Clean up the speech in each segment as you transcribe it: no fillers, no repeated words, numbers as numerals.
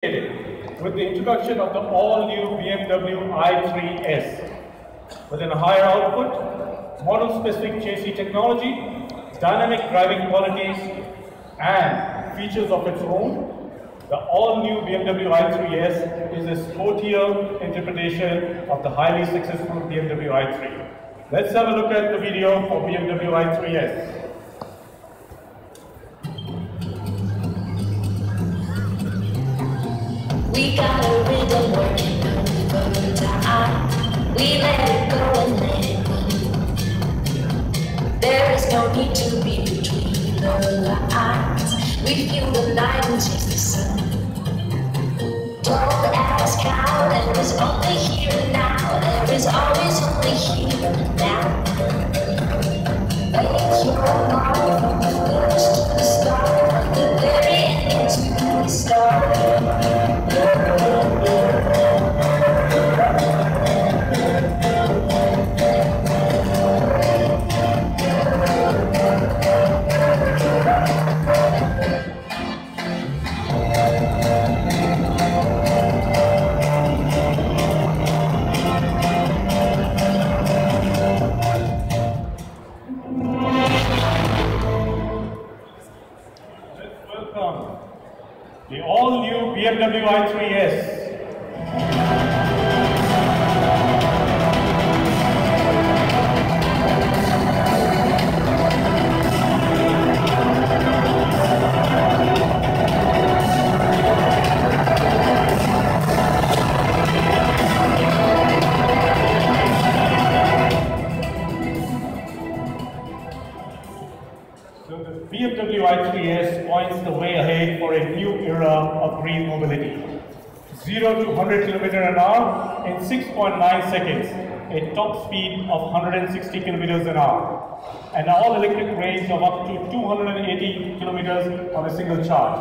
with the introduction of the all-new BMW i3S. With a higher output, model-specific chassis technology, dynamic driving qualities, and features of its own, the all-new BMW i3S is a sportier interpretation of the highly successful BMW i3. Let's have a look at the video for BMW i3S. We got a rhythm working over time. We let it go and let it be. There is no need to be between the lines. We feel the light and chase the sun. Don't ask how, there is only here and now. There is always only here and now. Make your mark from the finish to the start, from the very end to the start. The all-new BMW i3S. So the BMW i3S points the way ahead for a new era of green mobility. 0 to 100 km/h in 6.9 seconds, a top speed of 160 km/h, an all-electric range of up to 280 km on a single charge.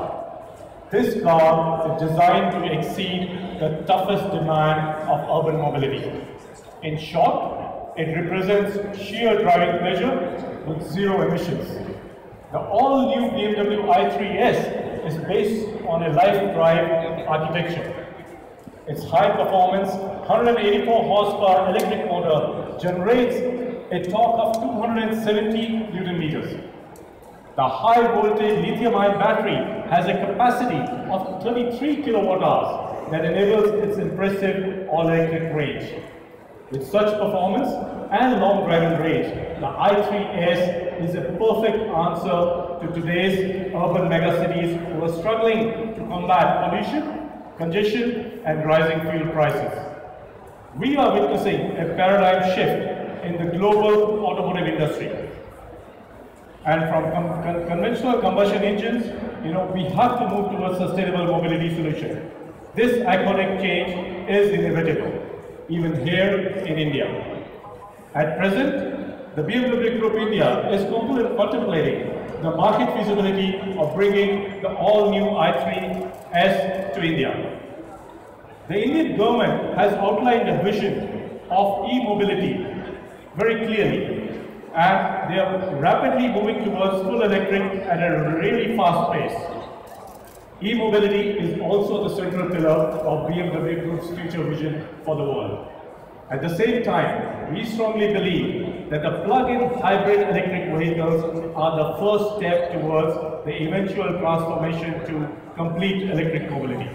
This car is designed to exceed the toughest demand of urban mobility. In short, it represents sheer driving pleasure with zero emissions. The all-new BMW i3S is based on a life drive architecture. Its high-performance 184 horsepower electric motor generates a torque of 270 Nm. The high-voltage lithium-ion battery has a capacity of 33 kWh that enables its impressive all-electric range. With such performance and long driving range, the i3S is a perfect answer to today's urban megacities who are struggling to combat pollution, congestion, and rising fuel prices. We are witnessing a paradigm shift in the global automotive industry. And from conventional combustion engines, we have to move towards sustainable mobility solution. This iconic change is inevitable, even here in India. At present, the BMW Group India is contemplating the market feasibility of bringing the all-new i3S to India. The Indian government has outlined a vision of e-mobility very clearly, and they are rapidly moving towards full electric at a really fast pace. E-mobility is also the central pillar of BMW Group's future vision for the world. At the same time, we strongly believe that the plug-in hybrid electric vehicles are the first step towards the eventual transformation to complete electric mobility.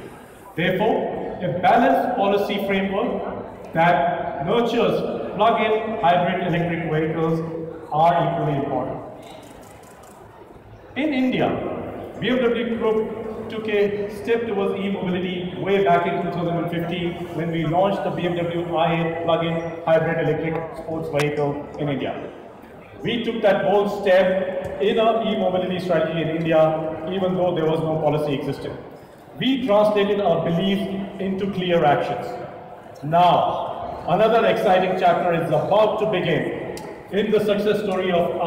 Therefore, a balanced policy framework that nurtures plug-in hybrid electric vehicles are equally important. In India, BMW Group took a step towards e-mobility way back in 2015 when we launched the BMW i8 plug-in hybrid electric sports vehicle in India. We took that bold step in our e-mobility strategy in India, even though there was no policy existing. We translated our belief into clear actions. Now, another exciting chapter is about to begin in the success story of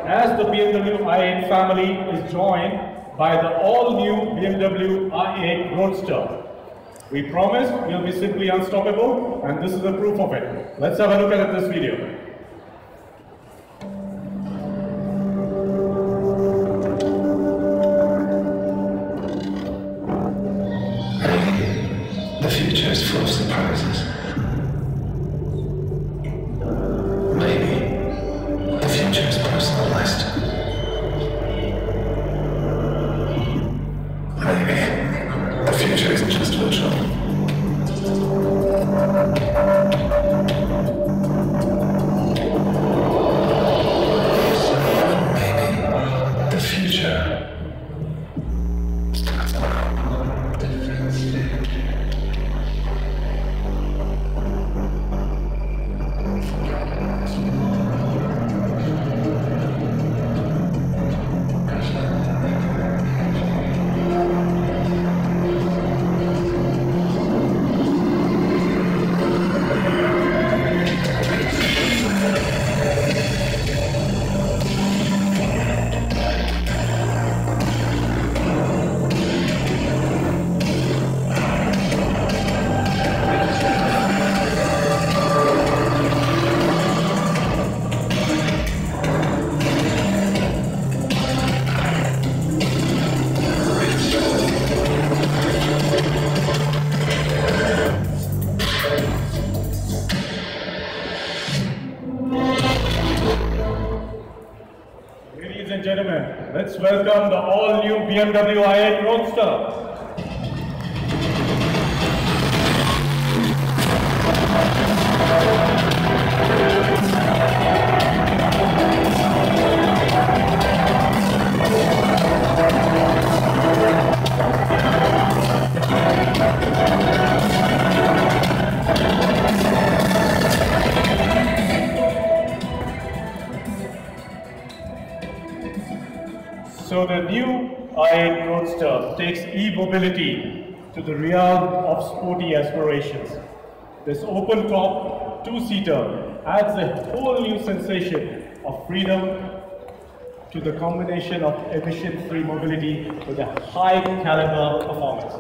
as the BMW i8 family is joined by the all-new BMW i8 Roadster. We promise we'll be simply unstoppable, and this is the proof of it. Let's have a look at this video. Maybe the future is full of surprises. Maybe the future is personalized. Maybe the future isn't just virtual. Ladies and gentlemen, let's welcome the all-new BMW i8 Roadster. So the new i8 Roadster takes e-mobility to the realm of sporty aspirations. This open-top two-seater adds a whole new sensation of freedom to the combination of emission-free mobility with a high-caliber performance.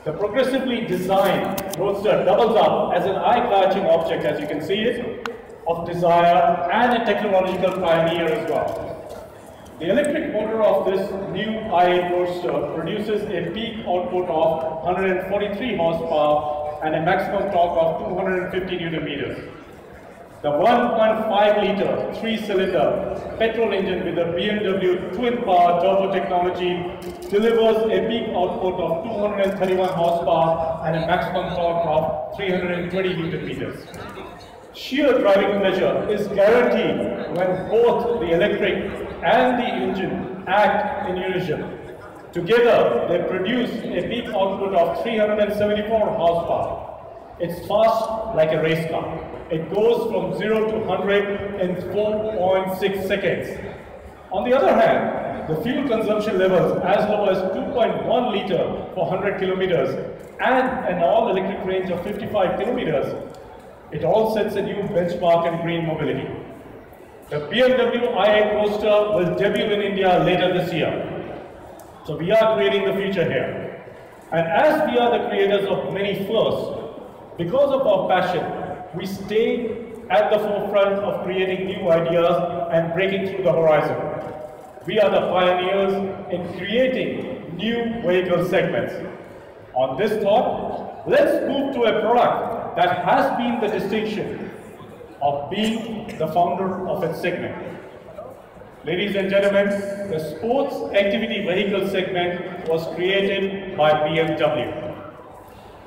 The progressively designed Roadster doubles up as an eye-catching object, as you can see it, of desire and a technological pioneer as well. The electric motor of this new i8 Roadster produces a peak output of 143 horsepower and a maximum torque of 250 Newton meters. The 1.5-liter, 3-cylinder petrol engine with a BMW twin-power turbo technology delivers a peak output of 231 horsepower and a maximum torque of 320 Newton meters. Sheer driving pleasure is guaranteed when both the electric and the engine act in unison. Together, they produce a peak output of 374 horsepower. It's fast like a race car. It goes from 0 to 100 in 4.6 seconds. On the other hand, the fuel consumption levels as low as 2.1 liter for 100 kilometers and an all-electric range of 55 kilometers. It all sets a new benchmark in green mobility. The BMW i8 Roadster will debut in India later this year. So we are creating the future here. And as we are the creators of many firsts, because of our passion, we stay at the forefront of creating new ideas and breaking through the horizon. We are the pioneers in creating new vehicle segments. On this thought, let's move to a product that has been the distinction of being the founder of its segment. Ladies and gentlemen, the sports activity vehicle segment was created by BMW.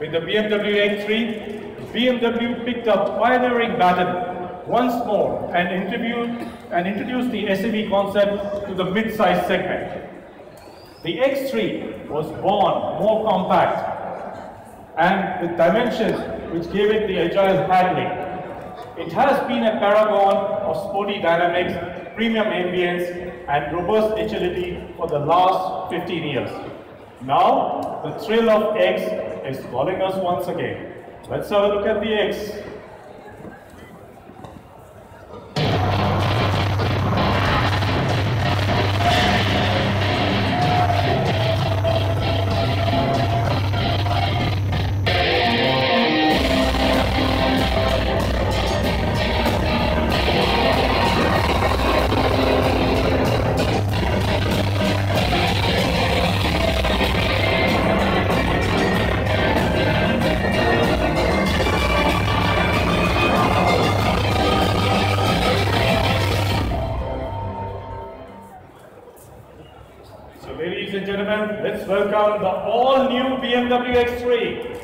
With the BMW X3, BMW picked up pioneering baton once more and introduced the SUV concept to the mid-size segment. The X3 was born more compact and with dimensions which gave it the agile handling. It has been a paragon of sporty dynamics, premium ambience, and robust agility for the last 15 years. Now, the thrill of X is calling us once again. Let's have a look at the X. welcome the all-new BMW X3.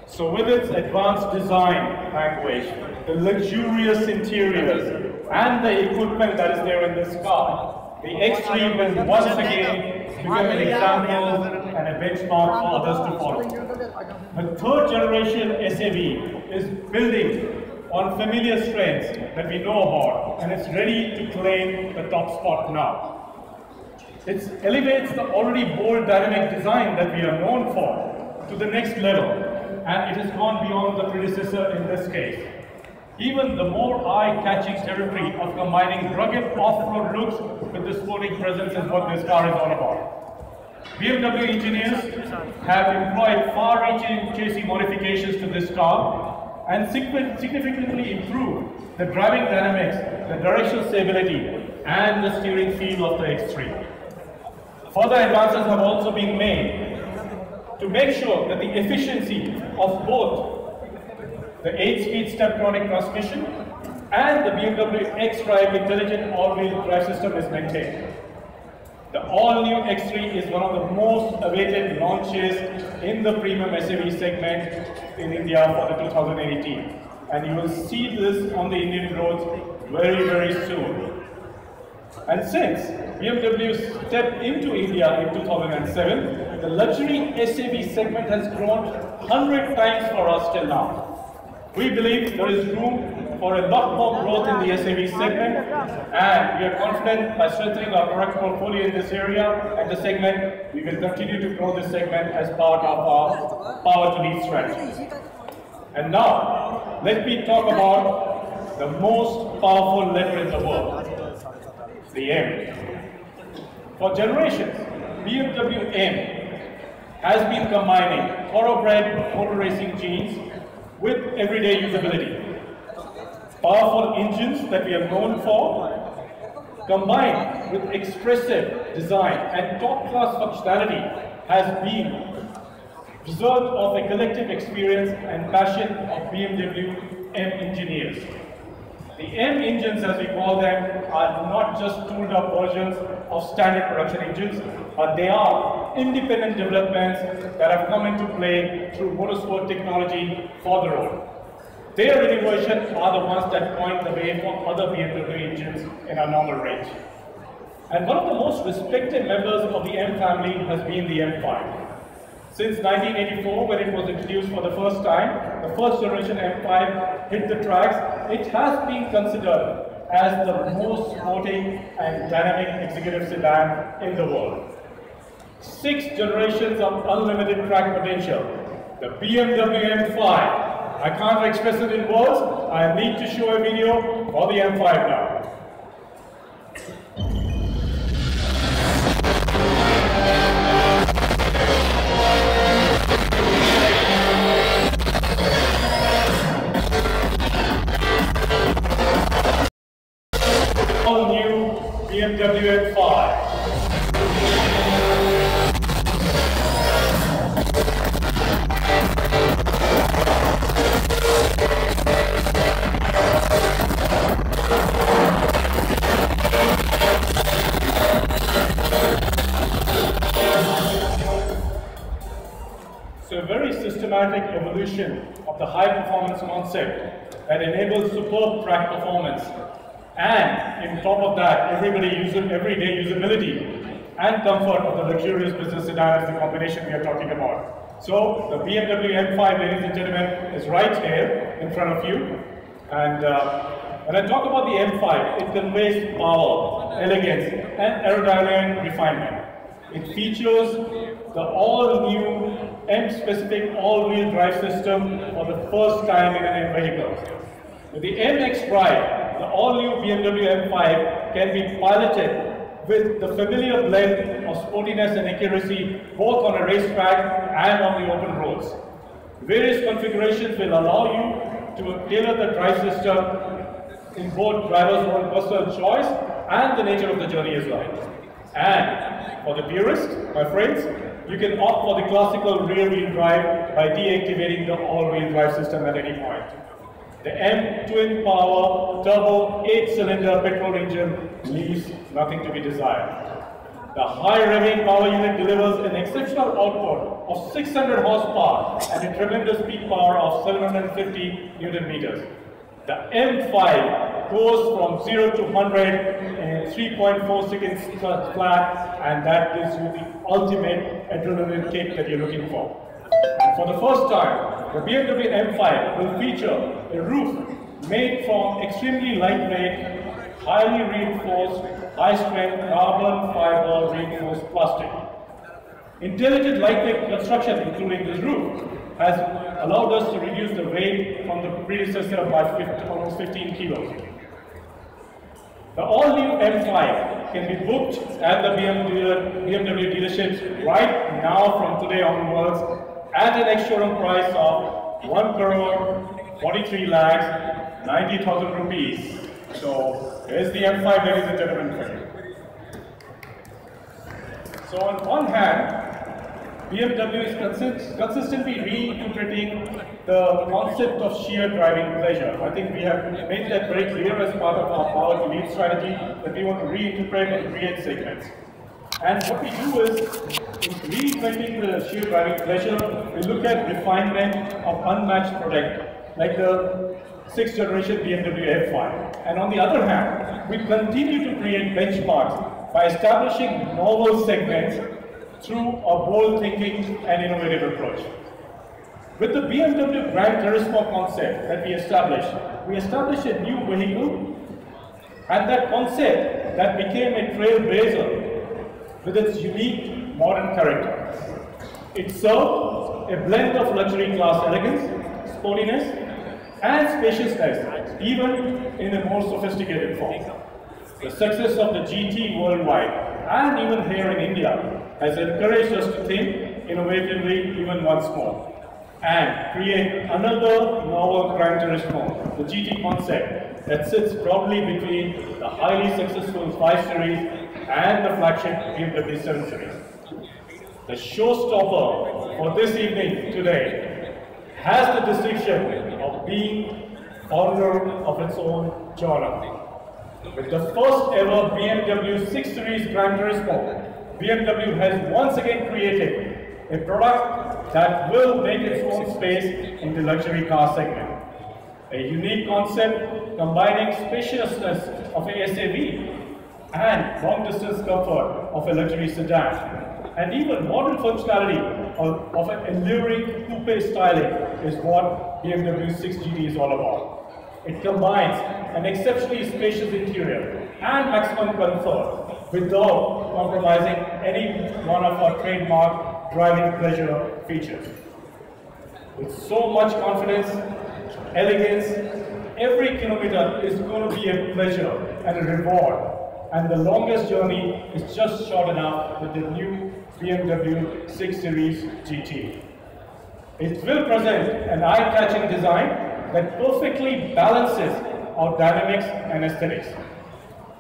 So with its advanced design language, the luxurious interiors, and the equipment that is there in this car, the X3 will once again become an example and a benchmark for others to follow. The third generation SAV is building on familiar strengths that we know about, and it's ready to claim the top spot now. It elevates the already bold dynamic design that we are known for to the next level. And it has gone beyond the predecessor in this case. Even the more eye-catching territory of combining rugged off-road looks with the sporting presence is what this car is all about. BMW engineers have employed far-reaching chassis modifications to this car and significantly improved the driving dynamics, the directional stability, and the steering feel of the X3. Further advances have also been made to make sure that the efficiency of both the 8-speed steptronic transmission and the BMW X-Drive intelligent all-wheel drive system is maintained. The all-new X3 is one of the most awaited launches in the premium SUV segment in India for the 2018. And you will see this on the Indian roads very, very soon. And since BMW stepped into India in 2007, the luxury SUV segment has grown 100 times for us till now. We believe there is room for a lot more growth in the SUV segment, and we are confident by strengthening our product portfolio in this area and the segment, we will continue to grow this segment as part of our Power to Lead strategy. And now, let me talk about the most powerful lever in the world, the M. For generations, BMW M has been combining thoroughbred motor racing genes with everyday usability. Powerful engines that we are known for, combined with expressive design and top-class functionality, has been result of a collective experience and passion of BMW M engineers. The M engines, as we call them, are not just tooled-up versions of standard production engines, but they are independent developments that have come into play through motorsport technology for the road. Their innovations are the ones that point the way for other BMW engines in our normal range. And one of the most respected members of the M family has been the M5. Since 1984, when it was introduced for the first time, the first generation M5 hit the tracks, it has been considered as the most sporty and dynamic executive sedan in the world. 6 generations of unlimited track potential. The BMW M5. I can't express it in words. I need to show a video for the M5 now. All new BMW M5. So a very systematic evolution of the high-performance concept that enables superb track performance, and in top of that, everyday usability and comfort of the luxurious business sedan is the combination we are talking about. So the BMW M5, ladies and gentlemen, is right here in front of you. And when I talk about the M5, it conveys power, elegance, and aerodynamic refinement. It features the all-new M-specific all-wheel drive system for the first time in an M vehicle. With the MX Drive, the all-new BMW M5 can be piloted with the familiar blend of sportiness and accuracy both on a racetrack and on the open roads. Various configurations will allow you to tailor the drive system in both driver's own personal choice and the nature of the journey as well. And for the purist, my friends, you can opt for the classical rear-wheel drive by deactivating the all-wheel drive system at any point. The M twin power turbo 8-cylinder petrol engine leaves nothing to be desired. The high revving power unit delivers an exceptional output of 600 horsepower and a tremendous peak power of 750 Newton meters. The M5 goes from 0 to 100 in 3.4 seconds flat, and that gives you the ultimate adrenaline kick that you're looking for. And for the first time, the BMW M5 will feature a roof made from extremely lightweight, highly reinforced, high-strength carbon fiber reinforced plastic. Intelligent lightweight construction, including this roof, has allowed us to reduce the weight from the predecessor by almost 15 kilos. The all-new M5 can be booked at the BMW dealerships right now from today onwards at an ex-showroom price of 1,43,90,000 rupees. So here's the M5, ladies and gentlemen, for you. So on one hand, BMW is consistently reinterpreting the concept of sheer driving pleasure. I think we have made that very clear as part of our Power to Lead strategy that we want to reinterpret and create segments. And what we do is, in reinventing the sheer driving pleasure, we look at refinement of unmatched product, like the 6th generation BMW M5. And on the other hand, we continue to create benchmarks by establishing novel segments through a bold thinking and innovative approach. With the BMW Gran Turismo concept that we established a new vehicle, and that concept that became a trailblazer with its unique modern character. It served a blend of luxury class elegance, sportiness, and spaciousness, even in a more sophisticated form. The success of the GT worldwide, and even here in India, has encouraged us to think innovatively even once more, and create another novel Gran Turismo, the GT concept, that sits proudly between the highly successful 5 Series and the flagship BMW 7 Series. The showstopper for this evening today has the distinction of being founder of its own genre. With the first ever BMW 6 Series Gran Turismo, BMW has once again created a product that will make its own space in the luxury car segment. A unique concept combining spaciousness of a SUV and long-distance comfort of a luxury sedan, and even modern functionality of an alluring coupe styling is what BMW 6 GT is all about. It combines an exceptionally spacious interior and maximum comfort without compromising any one of our trademark driving pleasure features. With so much confidence, elegance, every kilometer is going to be a pleasure and a reward, and the longest journey is just short enough with the new BMW 6 Series GT. It will present an eye-catching design that perfectly balances our dynamics and aesthetics.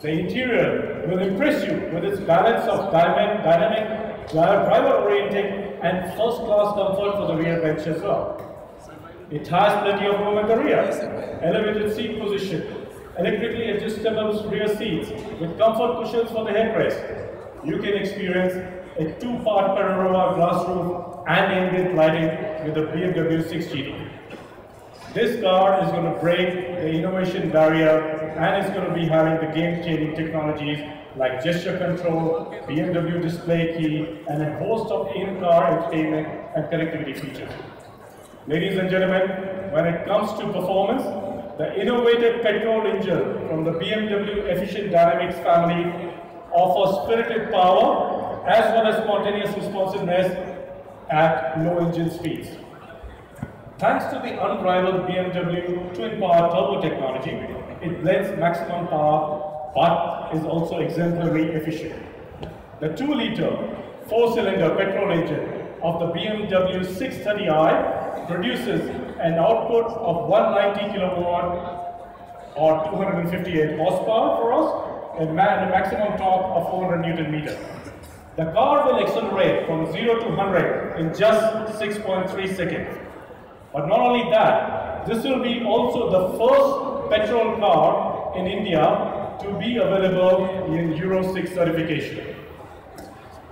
The interior will impress you with its balance of dynamic, driver-oriented, and first-class comfort for the rear bench as well. It has plenty of room at the rear, elevated seat position, electrically adjustable rear seats with comfort cushions for the headrest. You can experience a 2-part panorama glass roof and ambient lighting with the BMW 6 GT. This car is going to break the innovation barrier and is going to be having the game-changing technologies like gesture control, BMW display key, and a host of in-car entertainment and connectivity features. Ladies and gentlemen, when it comes to performance, the innovative petrol engine from the BMW Efficient Dynamics family offers spirited power as well as spontaneous responsiveness at low engine speeds. Thanks to the unrivaled BMW twin-power turbo technology, it blends maximum power but is also exemplary efficient. The 2-liter 4-cylinder petrol engine of the BMW 630i produces an output of 190 kilowatt or 258 horsepower for us, and a maximum torque of 400 Newton meter. The car will accelerate from 0 to 100 in just 6.3 seconds. But not only that, this will be also the first petrol car in India to be available in Euro 6 certification.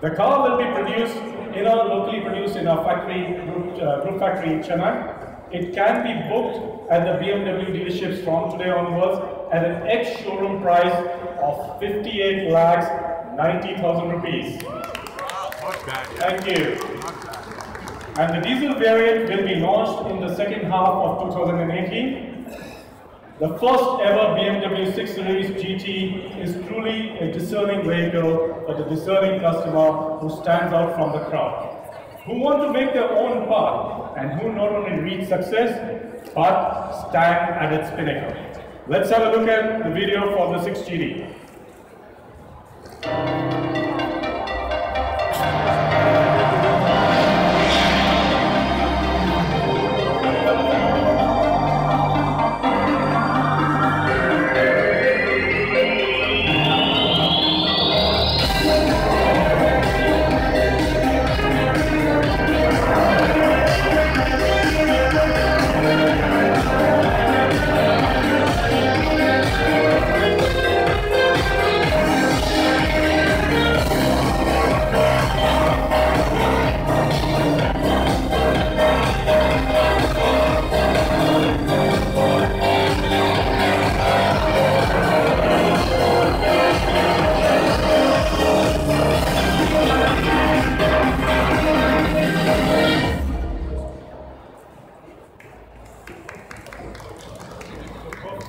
The car will be produced locally produced in our group factory in Chennai. It can be booked at the BMW dealerships from today onwards at an ex-showroom price of 58 lakhs 90,000 rupees. Thank you. And the diesel variant will be launched in the second half of 2018. The first ever BMW 6 Series GT is truly a discerning vehicle for the discerning customer who stands out from the crowd, who want to make their own path and who not only reach success but stand at its pinnacle. Let's have a look at the video for the 6 GT.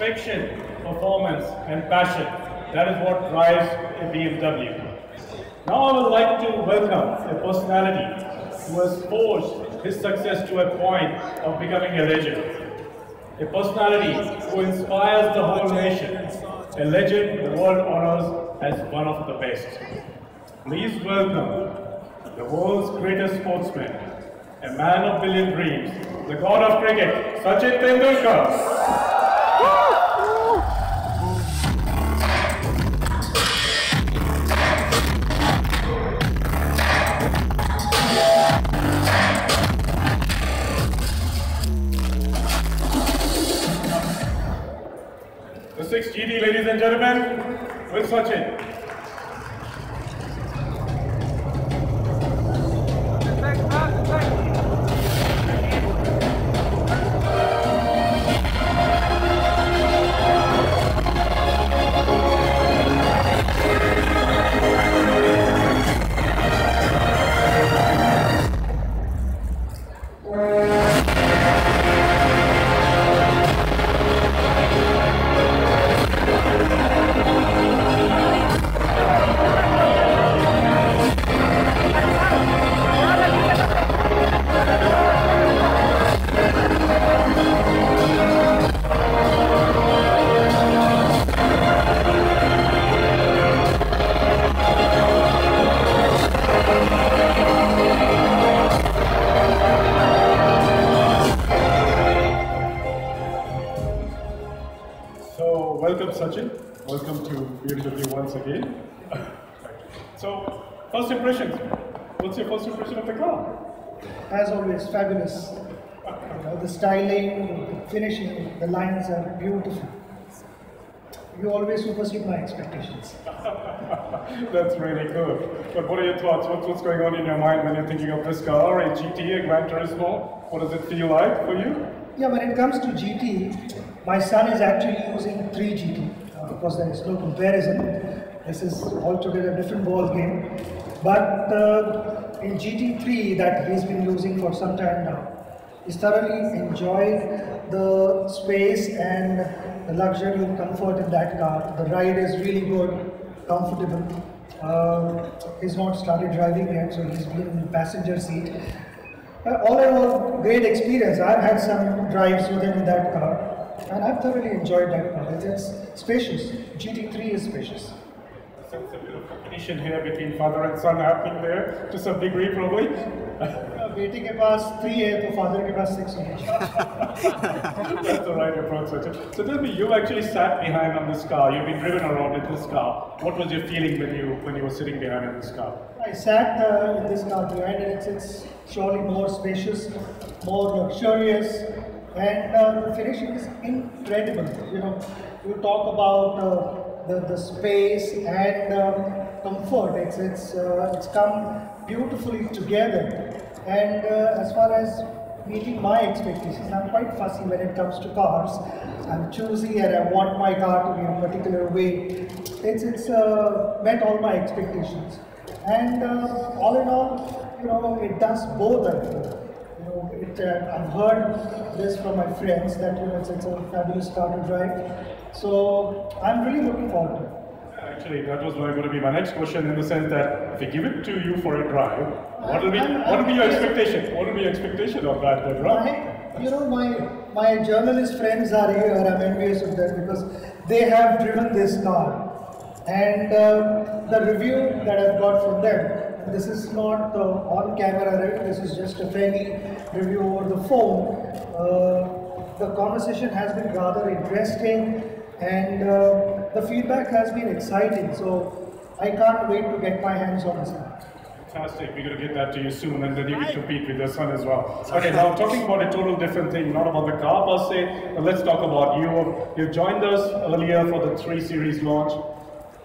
Perfection, performance, and passion. That is what drives a BMW. Now I would like to welcome a personality who has forged his success to a point of becoming a legend. A personality who inspires the whole nation. A legend the world honors as one of the best. Please welcome the world's greatest sportsman, a man of billion dreams, the god of cricket, Sachin Tendulkar. The 6 GT, ladies and gentlemen, with Sachin. Welcome Sachin, welcome to BMW once again. So, first impressions, what's your first impression of the car? As always, fabulous. The styling, the finishing, the lines are beautiful. You always supersede my expectations. That's really good. But what are your thoughts? What's going on in your mind when you're thinking of this car, a GT, a Gran Turismo? What does it feel like for you? Yeah, when it comes to GT, my son is actually using 3 GT because there is no comparison. This is altogether a different ball game. But in GT3 that he's been using for some time now, he's thoroughly enjoyed the space and the luxury and comfort in that car. The ride is really good, comfortable. He's not started driving yet, so he's been in the passenger seat. All in all, great experience. I've had some drives with him in that car. And I've thoroughly enjoyed that car. It's spacious. GT3 is spacious. Sense a bit of competition here between father and son happening there to some degree, probably. बेटे के पास 3 है तो father के पास 6 है. That's the right approach. So tell me, you actually sat behind on this car. You've been driven around in this car. What was your feeling when you were sitting behind in this car? I sat in this car behind and it's surely more spacious, more luxurious, and the finishing is incredible. You know, you talk about the space and comfort. It's come beautifully together. And as far as meeting my expectations, I'm quite fussy when it comes to cars. I'm choosy and I want my car to be a particular way. It's met all my expectations. And all in all, you know, it does both. I feel. You know, I've heard this from my friends that it's a fabulous car to drive. So I'm really looking forward to it. Actually, that was going to be my next question, in the sense that if we give it to you for a drive, what will be your expectation? What will be your expectation of that drive? My journalist friends are here. I'm envious of them because they have driven this car, and the review that I've got from them. This is not on camera, right? This is just a friendly review over the phone. The conversation has been rather interesting, and the feedback has been exciting. So I can't wait to get my hands on this. Fantastic. We're going to get that to you soon, and then you can compete with your son as well. Okay, now talking about a total different thing, not about the car per se, but let's talk about you. You joined us earlier for the 3 Series launch.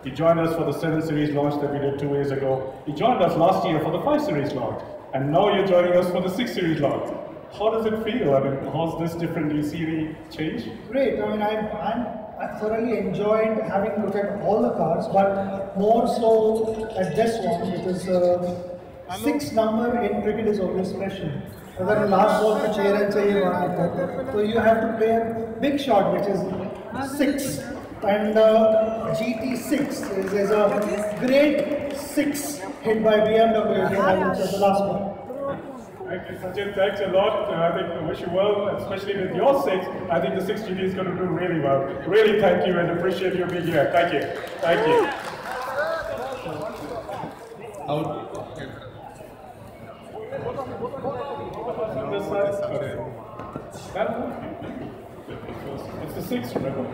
You joined us for the 7 Series launch that we did 2 years ago. You joined us last year for the 5 Series launch, and now you're joining us for the 6 Series launch. How does it feel? I mean, how's this different? Do you see any change? Great. I mean, I thoroughly enjoyed having looked at all the cars, but more so at this one because 6 number in cricket is always special. अगर last ball पे 6 run चाहिए वहाँ पर, तो you have to play a big shot, which is 6. And GT6 is a great 6 hit by BMW again, the last one. Thank you, Sachin. Thanks a lot. I think I wish you well, especially with your 6. I think the 6 GT is going to do really well. Really thank you and appreciate you being here. Thank you. Thank you. On this side? That one? It's the 6, remember?